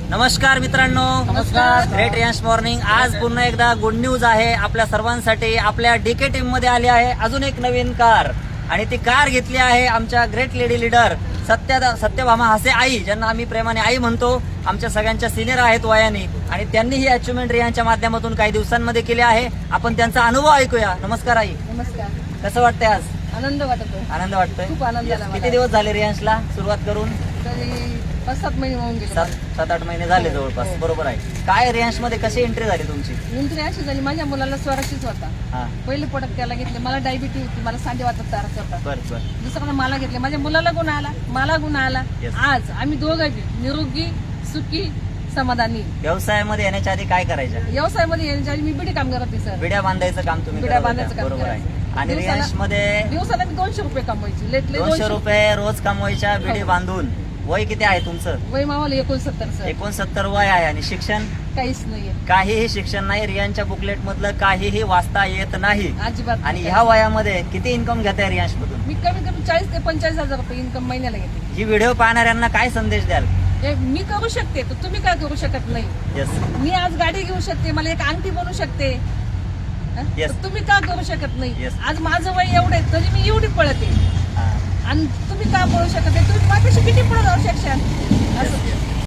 नमस्कार मित्रांनो, नमस्कार. Great Riyansh morning. आज पुन्हा एकदा गुड न्यूज आहे आपल्या सर्वांसाठी. आपल्या डीके टीम मध्ये आली आहे अजून एक नवीन कार, आणि ती कार घेतली आहे आमच्या ग्रेट लेडी लीडर सत्यभामा हासे आई, ज्यांना आम्ही प्रेमाने आई म्हणतो. आमच्या सगळ्यांच्या सिनियर आहेत वयाने, आणि त्यांनी ही अचिव्हमेंट रियांच्या माध्यमातून काही दिवसांमध्ये केली आहे. आपण त्यांचा अनुभव ऐकूया. नमस्कार आई, नमस्कार. कसं वाटतंय आज? आनंद वाटतो. आनंद वाटतोय. खूप आनंद झाला मला. किती दिवस झाले रियांशला सुरुवात करून? तरी 5-7 महिने होऊन गेले. 7-8 महिने झाले जवळपास. हो. बरोबर आहे. काय रियांश मध्ये कशी एंट्री झाली तुमची? एंट्री अशी झाली, माझ्या मुलाला स्वराशीच होता. हा, पहिले प्रोडक्ट त्याला घेतले. मला डायबिटीज होती, मला सांधे वाटत त्रास होता. बर बर. दुसऱ्याला मला घेतले. माझ्या मुलाला गुण आला, मला गुण आला. Yes. आज आम्ही दोघं निरोगी, सुखी, समाधानी. व्यवसायामध्ये येण्याच्या आधी काय करायच्या? व्यवसायामध्ये येण्याच्या आधी मी बिडी काम करत होते सर. बिड्या बांधायचं काम तुम्ही बिड्या करत होत्या. बांधायचं काम बरोबर आहे. करायचं. आणि दिवसाला- रियांश मध्ये दिवसाला मी 200 रुपये कमवायची. लेटले 200 रुपये रोज कमवायच्या बिडी हो. बांधून. वय किती आहे तुमचं? वय मावाला 69 सर. 69 वय आहे. आणि शिक्षण? काहीच नाहीये, काहीही शिक्षण नाही. रियांच्या बुकलेट मधलं काहीही वाचता येत नाही. अजिबात आणि नाही. ह्या वयामध्ये किती इन्कम घेताय रियांश मधून? मी कमी कमी 40 ते 45,000 रुपये इन्कम महिन्याला घेते. ही व्हिडिओ पाहणाऱ्यांना काय संदेश द्याल? हे मी करू शकते, तर तुम्ही काय करू शकत नाही. येस. मी आज गाडी घेऊ शकते, मला एक अंगठी बनवू शकते. हं? Yes. तर तुम्ही का करू शकत नाही? Yes. आज माझं वय एवढे तरी मी एवढी पळते, आणि तुम्ही का पळू शकत नाही? तुम्ही माझ्यापेक्षा किती पुढे जाऊ शकशाल? असं